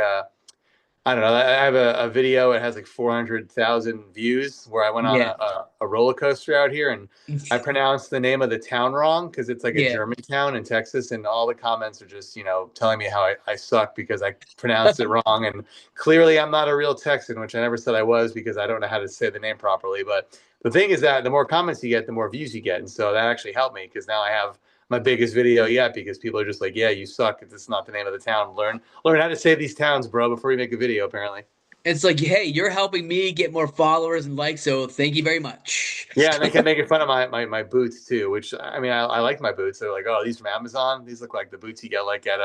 I don't know. I have a video. It has like 400,000 views where I went on Yeah. a roller coaster out here and I pronounced the name of the town wrong because it's like a Yeah. German town in Texas. And all the comments are just, telling me how I suck because I pronounced it wrong. And clearly I'm not a real Texan, which I never said I was because I don't know how to say the name properly. But the thing is that the more comments you get, the more views you get. And so that actually helped me because now I have my biggest video yet because people are just like, yeah, you suck. It's not the name of the town. Learn how to say these towns, bro, before you make a video. Apparently, It's like, hey, you're helping me get more followers and likes, so thank you very much. yeah, and they kept making fun of my boots too. Which I mean, I like my boots. They're like, oh, these from Amazon. These look like the boots you get like at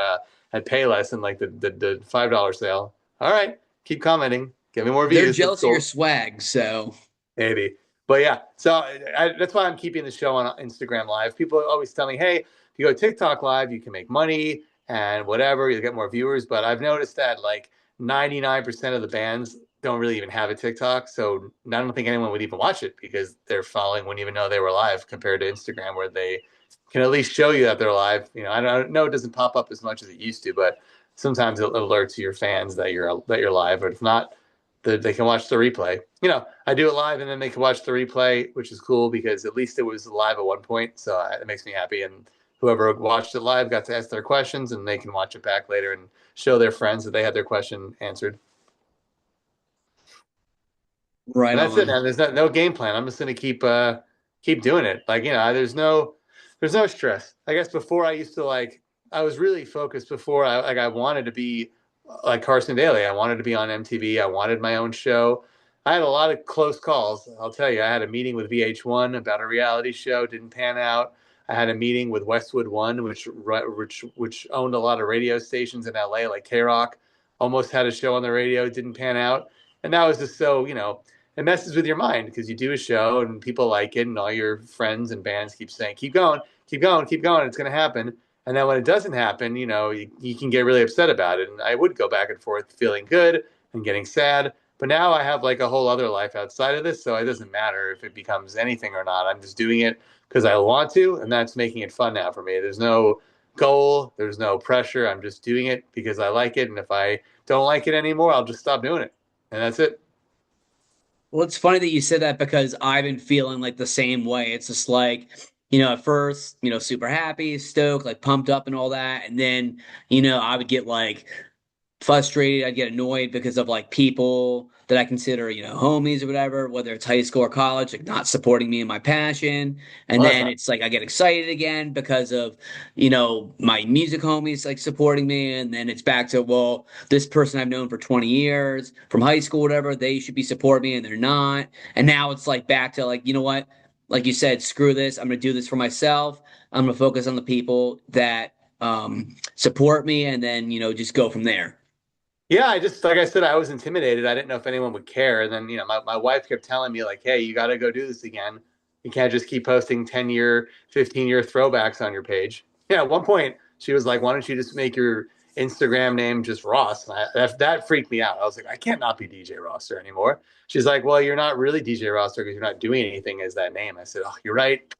Payless and like the $5 sale. All right, keep commenting. Give me more They're views. That's jealous of your cool. swag, so Maybe. But yeah, so that's why I'm keeping the show on Instagram Live. People always tell me, hey, if you go TikTok Live, you can make money and whatever, you'll get more viewers. But I've noticed that like 99% of the bands don't really even have a TikTok. So I don't think anyone would even watch it because their following wouldn't even know they were live compared to Instagram, where they can at least show you that they're live. I don't know it doesn't pop up as much as it used to, but sometimes it alerts your fans that you're live. But if not, they can watch the replay. I do it live and then they can watch the replay, which is cool because at least it was live at one point. So it makes me happy. And whoever watched it live got to ask their questions and they can watch it back later and show their friends that they had their question answered. right And that's it, on. man. There's no game plan. I'm just gonna keep doing it. Like, there's no stress. I guess before I used to like I was really focused before I wanted to be like Carson Daly. I wanted to be on MTV. I wanted my own show. I had a lot of close calls. I'll tell you, I had a meeting with VH1 about a reality show, didn't pan out. I had a meeting with Westwood One, which owned a lot of radio stations in LA, like K Rock. Almost had a show on the radio, didn't pan out. And that was just so, it messes with your mind because you do a show and people like it, and all your friends and bands keep saying, keep going, keep going, keep going. It's going to happen. And then when it doesn't happen, you can get really upset about it. And I would go back and forth feeling good and getting sad. But now I have like a whole other life outside of this. So it doesn't matter if it becomes anything or not. I'm just doing it because I want to. And that's making it fun now for me. There's no goal, there's no pressure. I'm just doing it because I like it. And if I don't like it anymore, I'll just stop doing it. And that's it. Well, it's funny that you said that because I've been feeling like the same way. It's just like, at first, super happy, stoked, like pumped up and all that. And then, I would get like frustrated. I'd get annoyed because of like people that I consider, homies or whatever, whether it's high school or college, like not supporting me in my passion. And Well, that's then not. it's like I get excited again because of, my music homies like supporting me. And then it's back to, well, this person I've known for 20 years from high school, whatever, they should be supporting me and they're not. And now it's like back to like, you know what? Like you said, screw this. I'm going to do this for myself. I'm going to focus on the people that support me and then, just go from there. Yeah, like I said, I was intimidated. I didn't know if anyone would care. And then, my wife kept telling me, like, hey, you got to go do this again. You can't just keep posting 10-year, 15-year throwbacks on your page. Yeah, at one point, she was like, why don't you just make your Instagram name just Ross? And that freaked me out. I was like, I can't not be DJ Rossstar anymore. She's like, well, you're not really DJ Rossstar because you're not doing anything as that name. I said, oh, you're right.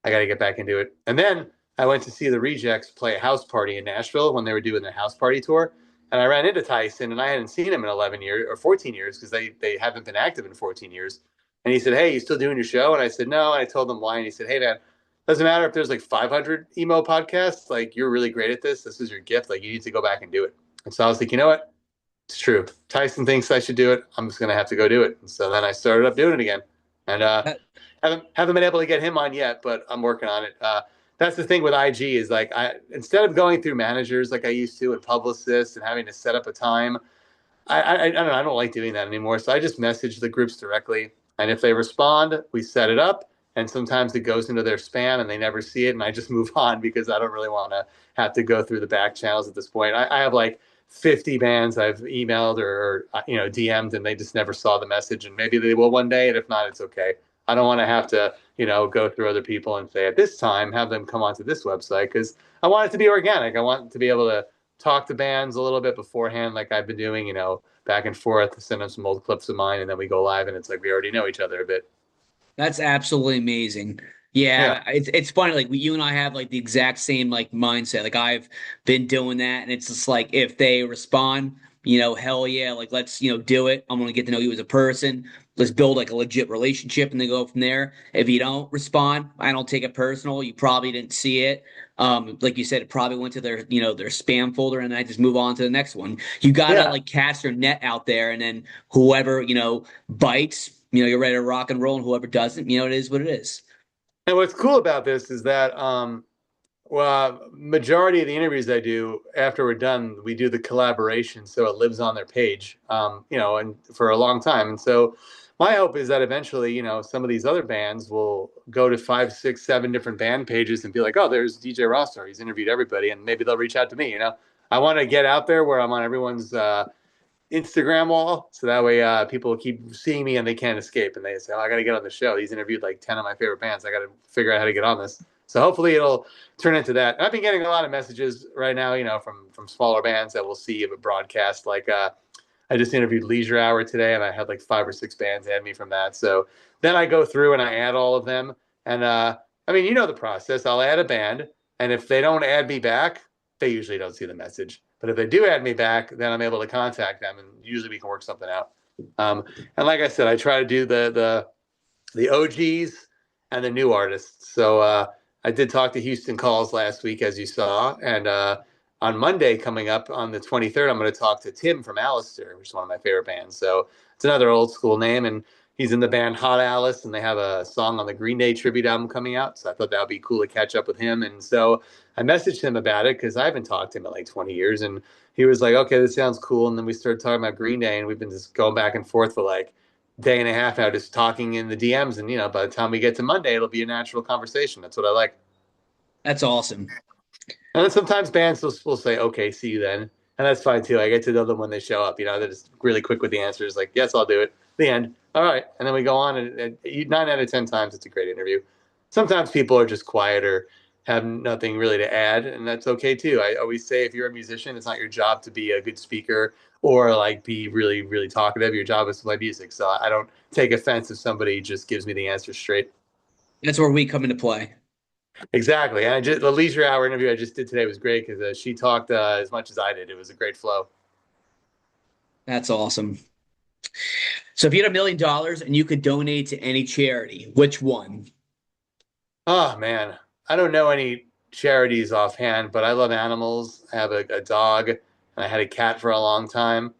I got to get back into it. And then I went to see the Rejects play a house party in Nashville when they were doing the house party tour. And I ran into Tyson, and I hadn't seen him in 11 years or 14 years because they haven't been active in 14 years. And he said, hey, you still doing your show? And I said, no. And I told him why. And he said, hey, man, doesn't matter if there's like 500 emo podcasts. Like, you're really great at this. This is your gift. Like, you need to go back and do it. And so I was like, you know what? It's true. Tyson thinks I should do it. I'm just going to have to go do it. And so then I started up doing it again. And That, haven't been able to get him on yet, but I'm working on it. that's the thing with IG is like I instead of going through managers like I used to and publicists and having to set up a time, I don't know. I don't like doing that anymore. So I just message the groups directly, and if they respond, we set it up. And sometimes it goes into their spam, and they never see it, and I just move on because I don't really want to have to go through the back channels at this point. I have like 50 bands I've emailed or DM'd, and they just never saw the message, and maybe they will one day, and if not, it's okay. I don't want to have to go through other people and say at this time have them come onto this website because I want it to be organic. I want to be able to talk to bands a little bit beforehand, like I've been doing, back and forth, send them some old clips of mine, and then we go live, and it's like we already know each other a bit. That's absolutely amazing. Yeah, Yeah, it's funny. Like you and I have like the exact same like mindset. Like I've been doing that, and it's just like if they respond, hell yeah, like let's do it. I'm gonna get to know you as a person. Let's build like a legit relationship, and then go from there. If you don't respond, I don't take it personal. You probably didn't see it. Like you said, it probably went to their spam folder, and I just move on to the next one. You gotta yeah. like cast your net out there, and then whoever bites, you're ready to rock and roll, and whoever doesn't, it is what it is. And what's cool about this is that, well, majority of the interviews I do after we're done, we do the collaboration, so it lives on their page, and for a long time. And so, my hope is that eventually, some of these other bands will go to 5, 6, 7 different band pages and be like, "Oh, there's DJ Rossstar. He's interviewed everybody," and maybe they'll reach out to me. I want to get out there where I'm on everyone's Instagram wall, so that way people keep seeing me and they can't escape. And they say, "Oh, I got to get on the show. He's interviewed like 10 of my favorite bands. I got to figure out how to get on this." So hopefully it'll turn into that. And I've been getting a lot of messages right now, from smaller bands that will see a broadcast. Like I just interviewed Leisure Hour today, and I had like 5 or 6 bands add me from that. So then I go through and I add all of them. And I mean, you know the process. I'll add a band, and if they don't add me back, they usually don't see the message. But if they do add me back, then I'm able to contact them, and usually we can work something out. And like I said, I try to do the OGs and the new artists. So I did talk to Houston Calls last week, as you saw, and on Monday coming up on the 23rd, I'm going to talk to Tim from Alistair, which is one of my favorite bands. So it's another old school name, and he's in the band Hot Alice, and they have a song on the Green Day tribute album coming out. So I thought that would be cool to catch up with him. And so I messaged him about it because I haven't talked to him in like 20 years, and he was like, "Okay, this sounds cool." And then we started talking about Green Day, and we've been just going back and forth for like day and a half now, just talking in the DMs. And by the time we get to Monday, it'll be a natural conversation. That's what I like. That's awesome. And then sometimes bands will say, "Okay, see you then," and that's fine too. I get to know them when they show up. They're just really quick with the answers, like, "Yes, I'll do it." The end. All right, and then we go on, and 9 out of 10 times it's a great interview. Sometimes people are just quiet or have nothing really to add, and that's okay too. I always say, if you're a musician, it's not your job to be a good speaker or like be really, really talkative. Your job is to play music. So I don't take offense if somebody just gives me the answer straight. That's where we come into play. Exactly. And the Leisure Hour interview I just did today was great because she talked as much as I did. It was a great flow. That's awesome. So if you had $1 million and you could donate to any charity, which one? Oh, man. I don't know any charities offhand, but I love animals. I have a dog, and I had a cat for a long time.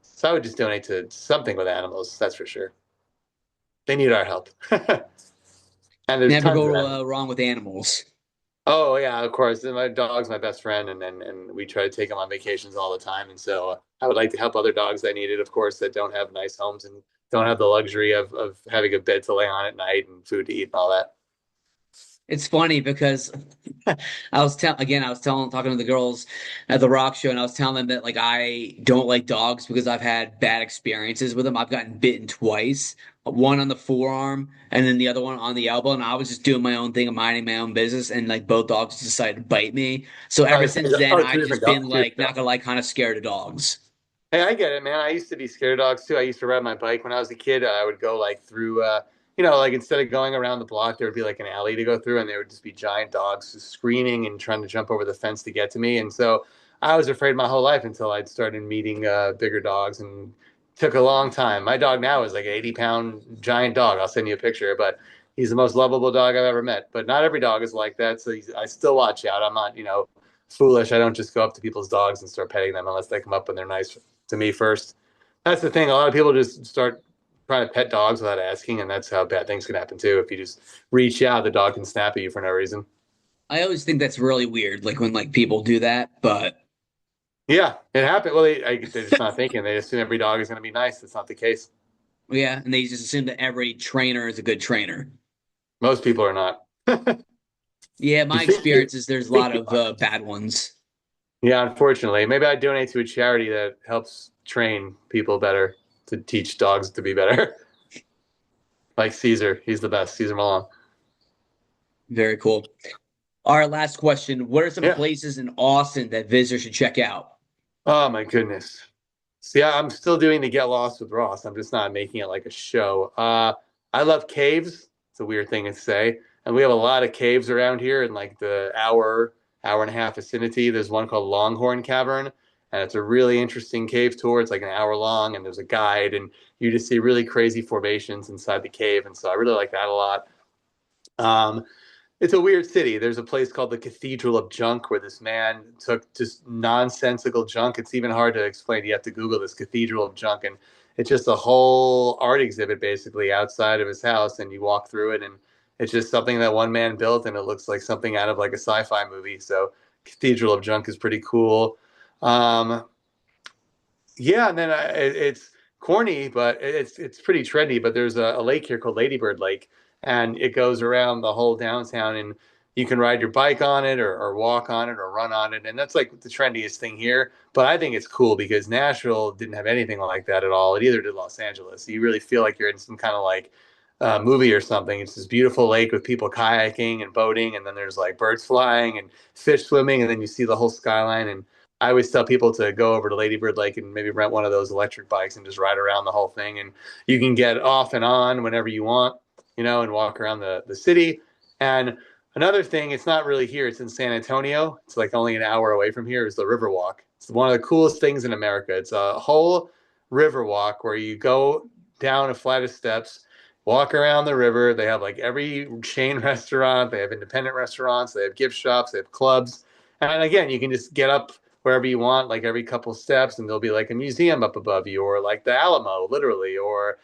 So I would just donate to something with animals, that's for sure. They need our help. And there's Never tons of go them. wrong with animals. Oh yeah, of course. My dog's my best friend, and we try to take him on vacations all the time. And so I would like to help other dogs that need it, of course, that don't have nice homes and don't have the luxury of having a bed to lay on at night and food to eat and all that. It's funny because I was talking to the girls at the rock show, and I was telling them that like I don't like dogs because I've had bad experiences with them. I've gotten bitten twice, one on the forearm and then the other one on the elbow, and I was just doing my own thing and minding my own business, and like both dogs decided to bite me. So ever since then, Oh, I've just been like not gonna like kind of scared of dogs. Hey, I get it, man. I used to be scared of dogs too. I used to ride my bike when I was a kid. I would go like through, like instead of going around the block, there would be like an alley to go through, and there would just be giant dogs just screaming and trying to jump over the fence to get to me. And so I was afraid my whole life until I'd started meeting bigger dogs, and took a long time. My dog now is like an 80-pound giant dog. I'll send you a picture, but he's the most lovable dog I've ever met. But not every dog is like that, so I still watch out. I'm not, foolish. I don't just go up to people's dogs and start petting them unless they come up and they're nice to me first. That's the thing. A lot of people just start trying to pet dogs without asking, and that's how bad things can happen too. If you just reach out, the dog can snap at you for no reason. I always think that's really weird, like when like people do that. But Yeah, it happened. Well, they're just not thinking. They assume every dog is going to be nice. That's not the case. yeah, and they just assume that every trainer is a good trainer. Most people are not. Yeah, You my think experience is you there's a think lot you of are. bad ones. Yeah, unfortunately. Maybe I donate to a charity that helps train people better to teach dogs to be better. Like Caesar. He's the best. Caesar Milan. Very cool. All right, last question. What are some Yeah. places in Austin that visitors should check out? Oh my goodness. See, I'm still doing the Get Lost with Ross. I'm just not making it like a show. I love caves. It's a weird thing to say. And we have a lot of caves around here in like the hour and a half vicinity. There's one called Longhorn Cavern, and it's a really interesting cave tour. It's like an hour long, and there's a guide, and you just see really crazy formations inside the cave. And so I really like that a lot. Um, it's a weird city. There's a place called the Cathedral of Junk where this man took just nonsensical junk. It's even hard to explain. You have to Google this Cathedral of Junk, and it's just a whole art exhibit basically outside of his house. And you walk through it, and it's just something that one man built, and it looks like something out of like a sci-fi movie. So, Cathedral of Junk is pretty cool. Um, yeah, and then it's corny, but it's pretty trendy. But there's a lake here called Ladybird Lake, and it goes around the whole downtown, and you can ride your bike on it, or walk on it, or run on it, and that's like the trendiest thing here. But I think it's cool because Nashville didn't have anything like that at all. It either did Los Angeles. You really feel like you're in some kind of like movie or something. It's this beautiful lake with people kayaking and boating, and then there's like birds flying and fish swimming, and then you see the whole skyline. And I always tell people to go over to Ladybird Lake and maybe rent one of those electric bikes and just ride around the whole thing. And you can get off and on whenever you want, and walk around the city. And another thing, it's not really here, it's in San Antonio. It's like only an hour away from here, is the Riverwalk. It's one of the coolest things in America. It's a whole river walk where you go down a flight of steps, walk around the river. They have like every chain restaurant, they have independent restaurants, they have gift shops, they have clubs. And again, you can just get up wherever you want, like every couple steps, and there'll be like a museum up above you, or like the Alamo, literally, or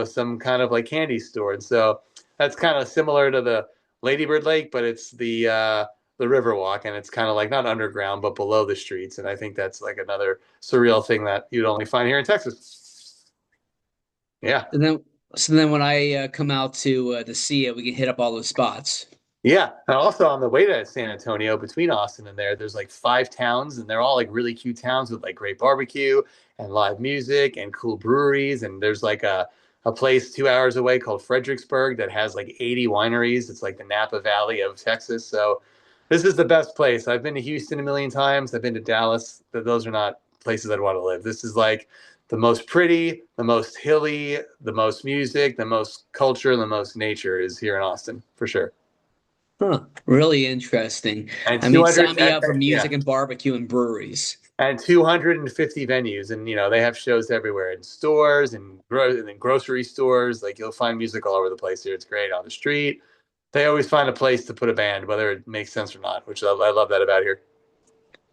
some kind of like candy store. And so that's kind of similar to the Ladybird Lake, but it's the Riverwalk, and it's kind of like not underground, but below the streets. And I think that's like another surreal thing that you'd only find here in Texas. Yeah. And then, so then when I come out to see it, we can hit up all those spots. Yeah, and also on the way to San Antonio, between Austin and there's like five towns, and they're all like really cute towns with like great barbecue and live music and cool breweries. And there's like a place 2 hours away called Fredericksburg that has like 80 wineries. It's like the Napa Valley of Texas. So this is the best place. I've been to Houston a million times. I've been to Dallas. Those are not places I'd want to live. This is like the most pretty, the most hilly, the most music, the most culture, the most nature is here in Austin for sure. Huh. Really interesting. And I mean, 200 sign me up for yeah, music and barbecue and breweries. and 250 venues, and they have shows everywhere in stores and in grocery stores. Like you'll find music all over the place here. It's great on the street. They always find a place to put a band, whether it makes sense or not, which I love that about here.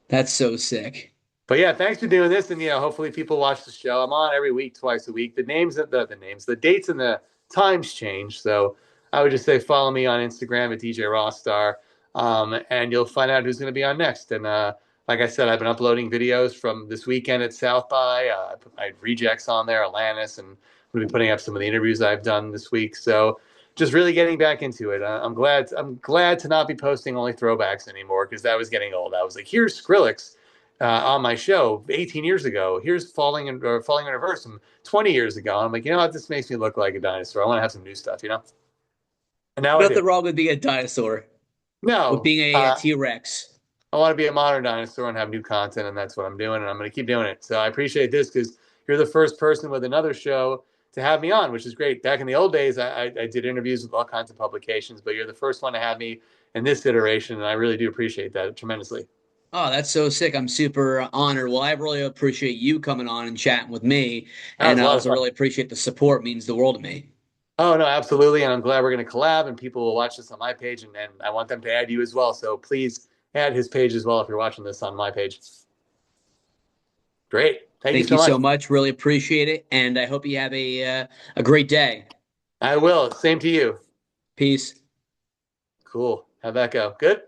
That's so sick. But yeah, thanks for doing this, and hopefully people watch the show. I'm on every week, twice a week. The dates and the times change, so I would just say follow me on Instagram at DJ Rossstar, and you'll find out who's going to be on next. And like I said, I've been uploading videos from this weekend at South by. I put my rejects on there, Alanis, and we'll be putting up some of the interviews I've done this week. So just really getting back into it. I'm glad to not be posting only throwbacks anymore because that was getting old. I was like, here's Skrillex on my show 18 years ago. Here's Falling in Reverse from 20 years ago. And I'm like, you know what? This makes me look like a dinosaur. I want to have some new stuff. And now I do. Nothing wrong with being a dinosaur, with No, being a T-Rex. I want to be a modern dinosaur and have new content, and that's what I'm doing, and I'm going to keep doing it. So I appreciate this because you're the first person with another show to have me on, which is great. Back in the old days, I did interviews with all kinds of publications, but you're the first one to have me in this iteration, and I really do appreciate that tremendously. Oh, that's so sick. I'm super honored. Well, I really appreciate you coming on and chatting with me. That was And a I lot of also fun. really appreciate the support. It means the world to me. Oh no, absolutely, and I'm glad we're going to collab, and people will watch this on my page, and I want them to add you as well. So please add his page as well if you're watching this on my page. Great, thank you Thank so you much. so much. Really appreciate it. And I hope you have a great day. I will. Same to you. Peace. Cool. How'd that go? Good.